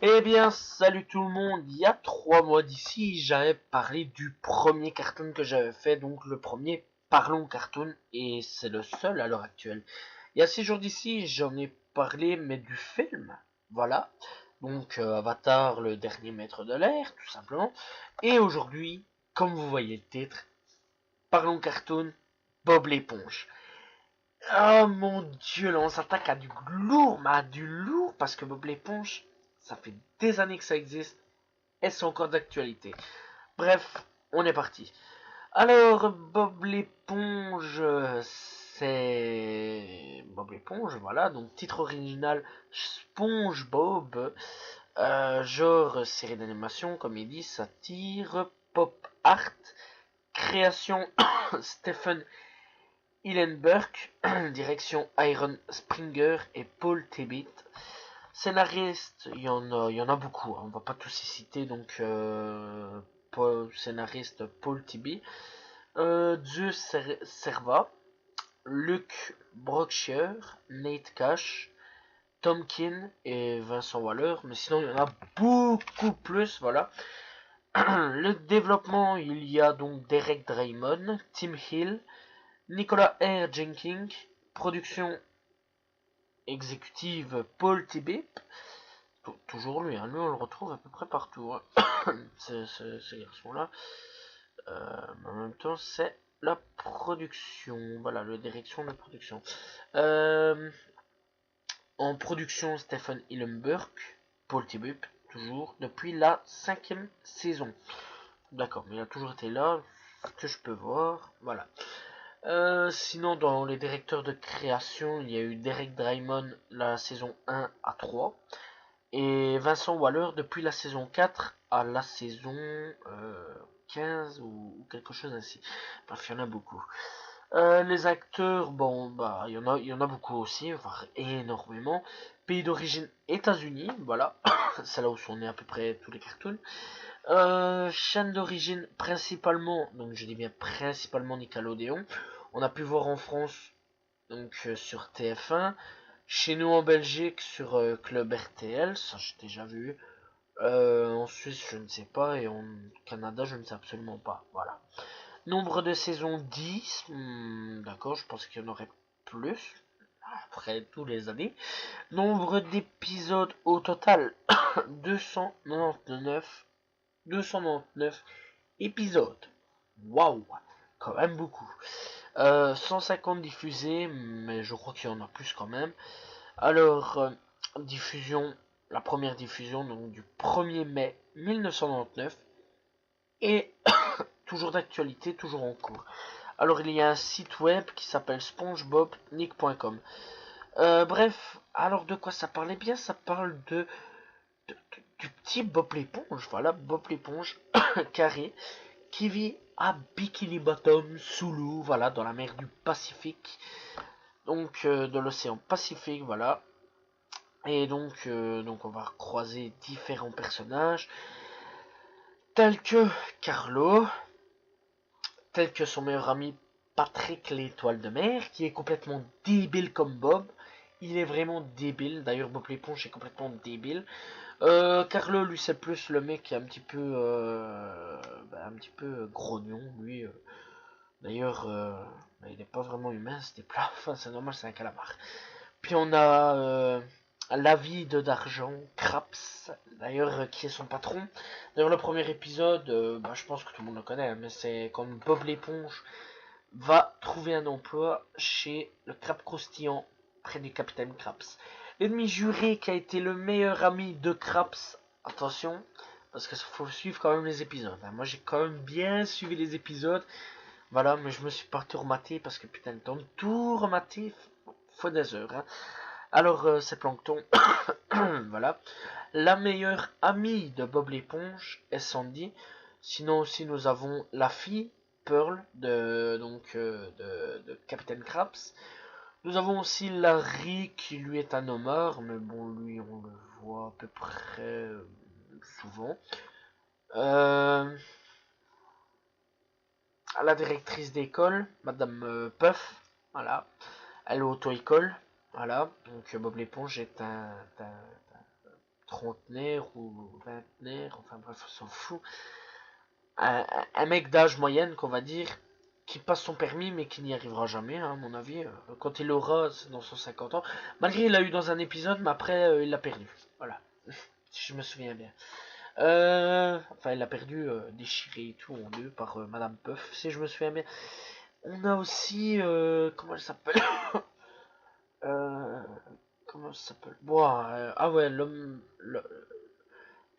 Eh bien, salut tout le monde. Il y a 3 mois d'ici, j'avais parlé du premier cartoon que j'avais fait, donc le premier Parlons Cartoon, et c'est le seul à l'heure actuelle. Il y a 6 jours d'ici, j'en ai parlé, mais du film, voilà. Donc Avatar, le dernier maître de l'air, tout simplement. Et aujourd'hui, comme vous voyez le titre, Parlons Cartoon, Bob l'éponge. Oh mon dieu, là on s'attaque à du lourd, mais à du lourd, parce que Bob l'éponge, ça fait des années que ça existe, et c'est encore d'actualité. Bref, on est parti. Alors, Bob l'éponge, c'est... Bob l'éponge, voilà, donc titre original, SpongeBob, genre série d'animation, comédie, satire, pop art, création Stephen Hillenburg, direction Iron Springer et Paul Tibbitt. Scénariste, il y en a beaucoup, hein, on va pas tous y citer, donc scénariste Paul Tibbitt, Zeus Serva, Luc Brockshire, Nate Cash, Tom King et Vincent Waller, mais sinon il y en a beaucoup plus, voilà. Le développement, il y a donc Derek Draymond, Tim Hill, Nicolas R. Jenkins, production exécutive Paul Tibbitt, toujours lui, hein, lui on le retrouve à peu près partout, hein. Ces garçons-là. En même temps, c'est la production, voilà, la direction de production. Euh, En production, Stephen Hillenburg, Paul Tibbitt, toujours, depuis la 5e saison. D'accord, mais il a toujours été là, ce que je peux voir, voilà. Sinon, dans les directeurs de création, il y a eu Derek Draymond la saison 1 à 3 et Vincent Waller depuis la saison 4 à la saison 15 ou quelque chose ainsi. Bref, il y en a beaucoup. Les acteurs, bon, bah, il y en a beaucoup aussi, voire énormément. Pays d'origine États-Unis, voilà, c'est là où sont nés à peu près tous les cartoons. Chaîne d'origine principalement, donc je dis bien principalement Nickelodeon. On a pu voir en France, donc sur TF1. Chez nous en Belgique sur Club RTL, ça j'ai déjà vu. En Suisse je ne sais pas et en Canada je ne sais absolument pas. Voilà. Nombre de saisons 10. D'accord, je pense qu'il y en aurait plus après tous les années. Nombre d'épisodes au total 299. 299 épisodes. Waouh, quand même beaucoup. 150 diffusés, mais je crois qu'il y en a plus quand même. Alors, diffusion, la première diffusion donc du 1er mai 1999 et toujours d'actualité, toujours en cours. Alors il y a un site web qui s'appelle spongebobnick.com. Bref, alors de quoi ça parlait bien? Ça parle du petit Bob l'éponge, voilà, Bob l'éponge carré, qui vit à Bikini Bottom, sous l'eau, voilà, dans la mer du Pacifique, donc de l'océan Pacifique, voilà. Et donc on va croiser différents personnages, tels que Carlo, tel que son meilleur ami Patrick l'étoile de mer, qui est complètement débile comme Bob. Il est vraiment débile, d'ailleurs Bob l'éponge est complètement débile. Carlo, lui, c'est plus le mec qui est un petit peu grognon, lui. D'ailleurs, il n'est pas vraiment humain, c'était plat. Enfin, c'est normal, c'est un calamar. Puis on a l'avide d'argent, Craps, d'ailleurs, qui est son patron. D'ailleurs, le premier épisode, je pense que tout le monde le connaît, hein, mais c'est quand Bob l'éponge va trouver un emploi chez le crabe croustillant près du capitaine Craps. L'ennemi juré qui a été le meilleur ami de Craps, attention, parce qu'il faut suivre quand même les épisodes. Hein. Moi j'ai quand même bien suivi les épisodes, voilà, mais je me suis pas tout rematé parce que putain de temps, tout remater, faut des heures. Hein. Alors c'est Plankton, voilà. La meilleure amie de Bob l'éponge est Sandy. Sinon aussi nous avons la fille Pearl de Captain Krabs. Nous avons aussi Larry qui lui est un homard, mais bon lui on le voit à peu près souvent. Euh, la directrice d'école, Madame Puff, voilà, elle est auto-école, voilà. Donc Bob l'éponge est un trentenaire ou vingtenaire, enfin bref, on s'en fout. Un mec d'âge moyenne, qu'on va dire, qui passe son permis, mais qui n'y arrivera jamais, hein, à mon avis. Quand il l'aura, c'est dans son 50 ans. Malgré il l'a eu dans un épisode, mais après, il l'a perdu. Voilà, si je me souviens bien. Enfin, il l'a perdu, déchiré et tout en deux par Madame Puff, si je me souviens bien. On a aussi, comment elle s'appelle? euh, Comment ça s'appelle? Bon, ah ouais,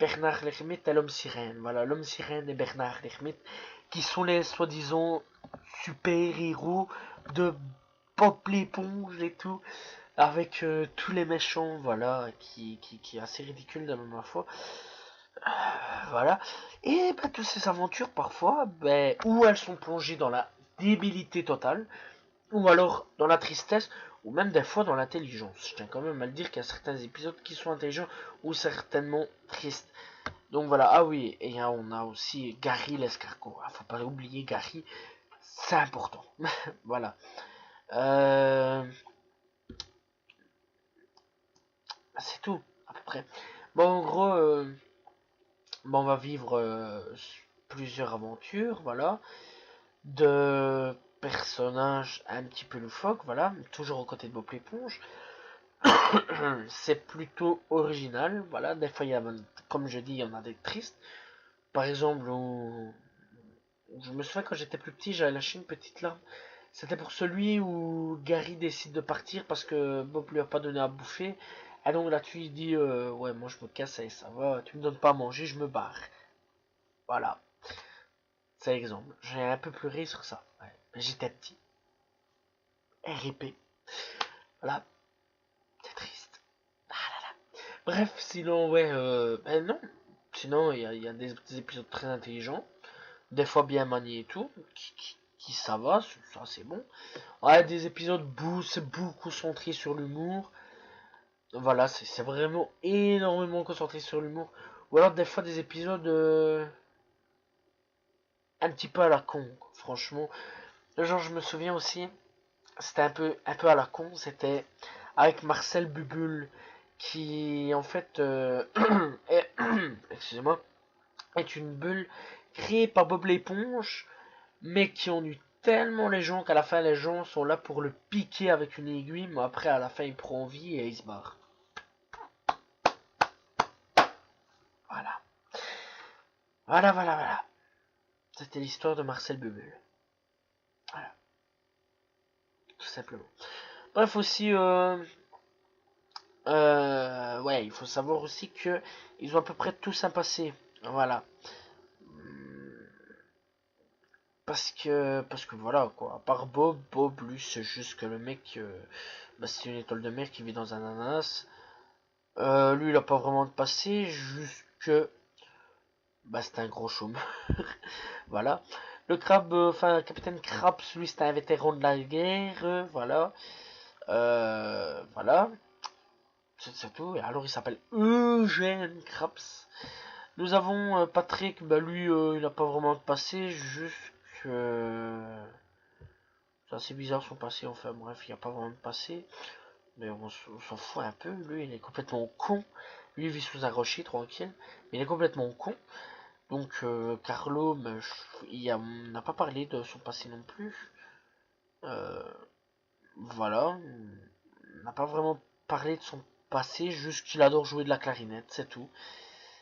Bernard Lermite et l'homme sirène. Voilà, l'homme sirène et Bernard Lermite, qui sont les soi-disant super-héros de Bob l'éponge et tout, avec tous les méchants, voilà, qui est assez ridicule de ma foi. Voilà. Et bah, toutes ces aventures, parfois, bah, où elles sont plongées dans la débilité totale, ou alors dans la tristesse, ou même des fois dans l'intelligence. Je tiens quand même à le dire qu'il y a certains épisodes qui sont intelligents ou certainement tristes. Donc voilà, ah oui, et on a aussi Gary l'escargot. Faut pas oublier Gary, c'est important. Voilà. C'est tout, à peu près. Bon, en gros, bon, on va vivre plusieurs aventures, voilà, de personnages un petit peu loufoques, voilà, toujours aux côtés de Bob l'éponge. C'est plutôt original, voilà, des fois, comme je dis, il y en a des tristes. Par exemple, je me souviens quand j'étais plus petit, j'avais lâché une petite larme. C'était pour celui où Gary décide de partir parce que Bob lui a pas donné à bouffer. Et donc là-dessus, il dit ouais, moi je me casse et ça va, tu me donnes pas à manger, je me barre. Voilà, c'est l'exemple. J'ai un peu pleuré sur ça. Ouais. J'étais petit. RIP. Voilà, c'est triste. Ah là là. Bref, sinon, ouais, ben non. Sinon, il y a des épisodes très intelligents, des fois bien maniés et tout, qui ça va, ça c'est bon. Ouais, des épisodes c'est beaucoup centré sur l'humour. Voilà, c'est vraiment énormément concentré sur l'humour. Ou alors des fois des épisodes un petit peu à la con, franchement. Genre, je me souviens aussi, c'était un peu à la con, c'était avec Marcel Bubule, qui en fait, excusez-moi, est une bulle créée par Bob l'éponge, mais qui ennuie tellement les gens qu'à la fin les gens sont là pour le piquer avec une aiguille, mais après à la fin il prend vie et il se barre. Voilà. Voilà. C'était l'histoire de Marcel Bubule. Voilà, tout simplement. Bref aussi, ouais, il faut savoir aussi que ils ont à peu près tous un passé. Voilà. Parce que voilà quoi. À part Bob lui c'est juste que le mec, bah, c'est une étoile de mer qui vit dans un ananas. Lui il a pas vraiment de passé, juste que bah c'est un gros chômeur. Voilà. Le crabe, enfin Capitaine Krabs, lui c'est un vétéran de la guerre, voilà. Voilà. C'est tout. Et alors il s'appelle Eugène Krabs. Nous avons Patrick, bah lui il n'a pas vraiment de passé, juste que c'est assez bizarre son passé, enfin bref, il n'y a pas vraiment de passé. Mais on s'en fout un peu, lui il est complètement con. Lui il vit sous un rocher tranquille, mais il est complètement con. Donc Carlo, bah, on n'a pas parlé de son passé non plus. Euh, voilà, on n'a pas vraiment parlé de son passé, juste qu'il adore jouer de la clarinette, c'est tout.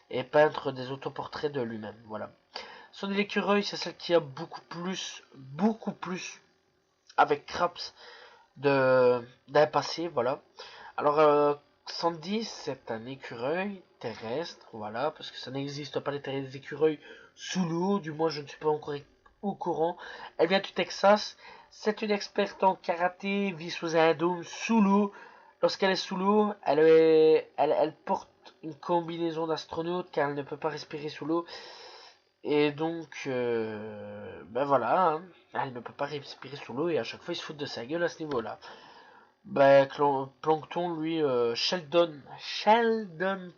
Et peindre des autoportraits de lui-même, voilà. Son écureuil, c'est celle qui a beaucoup plus avec Craps d'un passé, voilà. Alors, Sandy, c'est un écureuil terrestre, voilà, parce que ça n'existe pas des écureuils sous l'eau, du moins je ne suis pas encore au courant. Elle vient du Texas, c'est une experte en karaté, vit sous un dôme sous l'eau. Lorsqu'elle est sous l'eau, elle porte une combinaison d'astronaute car elle ne peut pas respirer sous l'eau. Et donc, ben voilà, hein, elle ne peut pas respirer sous l'eau et à chaque fois ils se foutent de sa gueule à ce niveau-là. Ben, Plankton, lui, Sheldon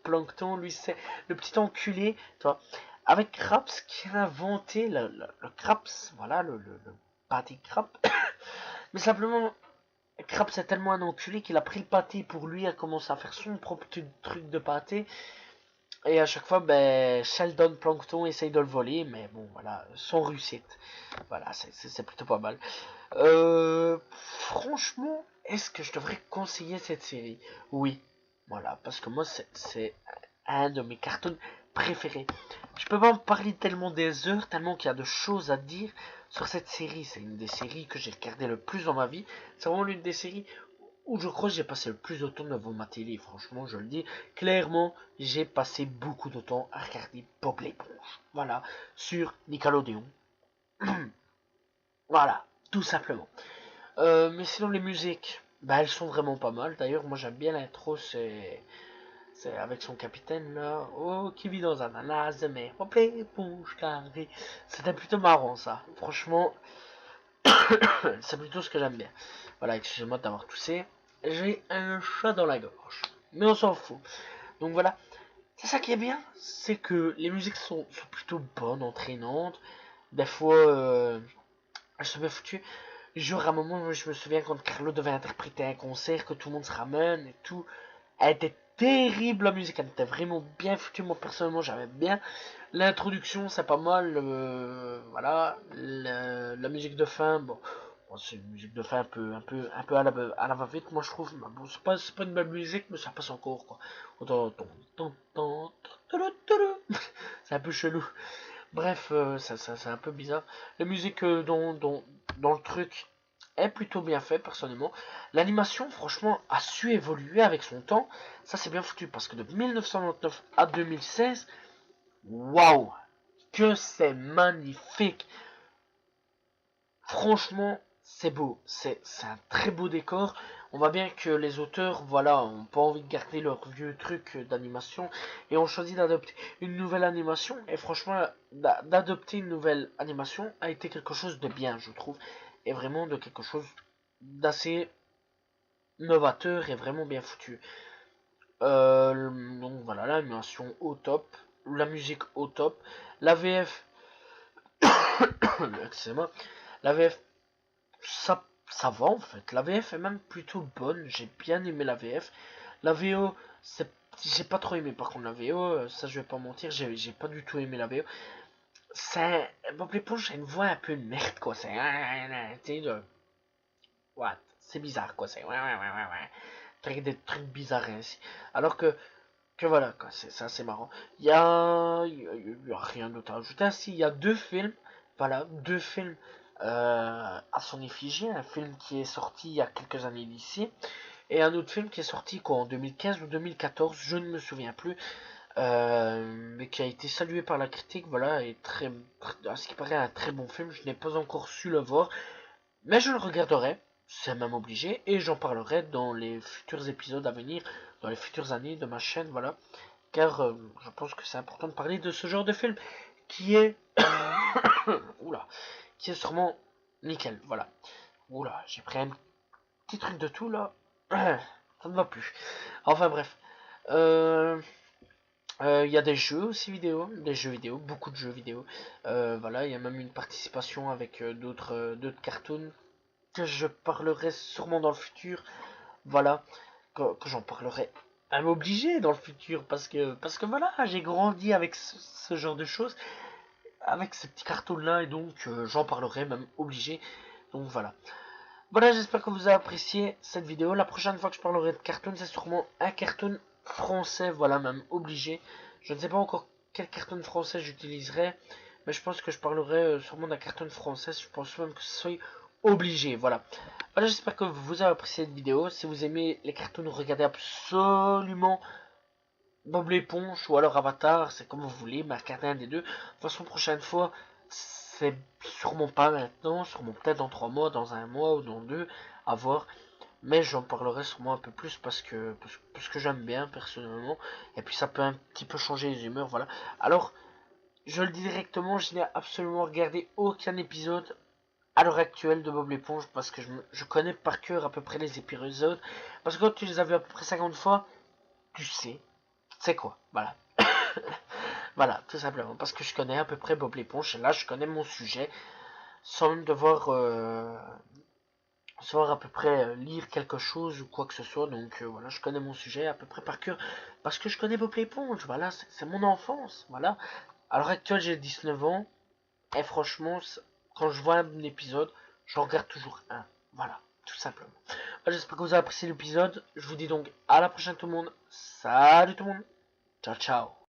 Plankton, lui, c'est le petit enculé, toi, avec Krabs qui a inventé le Krabs, voilà, le Patty Crab. Mais simplement, Krabs c'est tellement un enculé qu'il a pris le pâté pour lui, a commencé à faire son propre truc de pâté. Et à chaque fois, ben, Sheldon Plankton essaye de le voler, mais bon, voilà, sans réussite. Voilà, c'est plutôt pas mal. Franchement, est-ce que je devrais conseiller cette série? Oui, voilà, parce que moi, c'est un de mes cartoons préférés. Je peux pas en parler tellement des heures, tellement qu'il y a de choses à dire sur cette série. C'est une des séries que j'ai regardé le plus dans ma vie. C'est vraiment l'une des séries où je crois que j'ai passé le plus de temps devant ma télé. Franchement, je le dis clairement, j'ai passé beaucoup de temps à regarder Bob l'éponge. Voilà, sur Nickelodeon. Voilà, tout simplement. Mais sinon, les musiques, bah, elles sont vraiment pas mal. D'ailleurs, moi j'aime bien l'intro, c'est avec son capitaine là. Oh, qui vit dans un ananas, mais Bob l'éponge carré. C'était plutôt marrant ça. Franchement, c'est plutôt ce que j'aime bien. Voilà, excusez-moi d'avoir toussé. J'ai un chat dans la gorge. Mais on s'en fout. Donc voilà. C'est ça qui est bien. C'est que les musiques sont plutôt bonnes, entraînantes. Des fois, elles sont bien foutues. Genre, à un moment, je me souviens quand Carlo devait interpréter un concert, que tout le monde se ramène et tout. Elle était terrible, la musique. Elle était vraiment bien foutue. Moi, personnellement, j'avais bien. L'introduction, c'est pas mal. Voilà. La musique de fin, bon. Bon, c'est une musique de fin un peu à la va-vite, moi je trouve. Mais bon, c'est pas une belle musique, mais ça passe encore, quoi. C'est un peu chelou. Bref, ça c'est un peu bizarre. La musique dans le truc est plutôt bien fait, personnellement. L'animation, franchement, a su évoluer avec son temps. Ça, c'est bien foutu, parce que de 1999 à 2016, waouh, que c'est magnifique. Franchement, c'est beau. C'est un très beau décor. On voit bien que les auteurs, voilà, ont pas envie de garder leur vieux truc d'animation et ont choisi d'adopter une nouvelle animation. Et franchement, d'adopter une nouvelle animation a été quelque chose de bien, je trouve, et vraiment de quelque chose d'assez novateur et vraiment bien foutu. Donc voilà, l'animation au top, la musique au top, la VF, excusez-moi, la VF ça va en fait. La VF est même plutôt bonne. J'ai bien aimé la VF. La VO, j'ai pas trop aimé. Par contre, la VO, ça je vais pas mentir, j'ai pas du tout aimé la VO. C'est. Bob l'éponge a une voix un peu de merde quoi. C'est. Tu sais, what? C'est bizarre quoi. C'est. Des trucs bizarres ainsi. Alors que voilà quoi. C'est assez marrant. Y a rien d'autre à ajouter. Ainsi, il y a deux films. Voilà, deux films à son effigie, un film qui est sorti il y a quelques années d'ici, et un autre film qui est sorti quoi, en 2015 ou 2014, je ne me souviens plus, mais qui a été salué par la critique, voilà, et à ce qui paraît un très bon film. Je n'ai pas encore su le voir, mais je le regarderai, c'est même obligé, et j'en parlerai dans les futurs épisodes à venir, dans les futures années de ma chaîne, voilà, car je pense que c'est important de parler de ce genre de film qui est oula, qui est sûrement nickel, voilà. Oula, j'ai pris un petit truc de tout là. Ça ne va plus. Enfin bref. Il y a des jeux aussi vidéo, des jeux vidéo, beaucoup de jeux vidéo. Voilà, il y a même une participation avec d'autres cartoons que je parlerai sûrement dans le futur. Voilà, que j'en parlerai à m'obliger dans le futur parce que voilà, j'ai grandi avec ce genre de choses, avec ces petits cartoons là, et donc j'en parlerai même obligé. Donc voilà. Voilà, j'espère que vous avez apprécié cette vidéo. La prochaine fois que je parlerai de cartoon, c'est sûrement un cartoon français, voilà, même obligé. Je ne sais pas encore quel cartoon français j'utiliserai, mais je pense que je parlerai sûrement d'un cartoon français. Je pense même que ce soit obligé, voilà. Voilà, j'espère que vous avez apprécié cette vidéo. Si vous aimez les cartoons, regardez absolument Bob l'éponge ou alors Avatar, c'est comme vous voulez, mais regardez un des deux. De toute façon, prochaine fois, c'est sûrement pas maintenant, sûrement peut-être dans 3 mois, dans un mois ou dans 2, à voir. Mais j'en parlerai sûrement un peu plus parce que j'aime bien personnellement. Et puis ça peut un petit peu changer les humeurs, voilà. Alors, je le dis directement, je n'ai absolument regardé aucun épisode à l'heure actuelle de Bob l'éponge parce que je connais par cœur à peu près les épisodes. Parce que quand tu les as vus à peu près 50 fois, tu sais, c'est quoi, voilà. Voilà, tout simplement, parce que je connais à peu près Bob l'éponge, et là je connais mon sujet, sans même devoir savoir à peu près lire quelque chose ou quoi que ce soit. Donc voilà, je connais mon sujet à peu près par cœur parce que je connais Bob l'éponge. Voilà, c'est mon enfance. Voilà. À l'heure actuelle, j'ai 19 ans et franchement, quand je vois un épisode, je regarde toujours un. Voilà, tout simplement. J'espère que vous avez apprécié l'épisode. Je vous dis donc à la prochaine tout le monde. Salut tout le monde. Ciao ciao.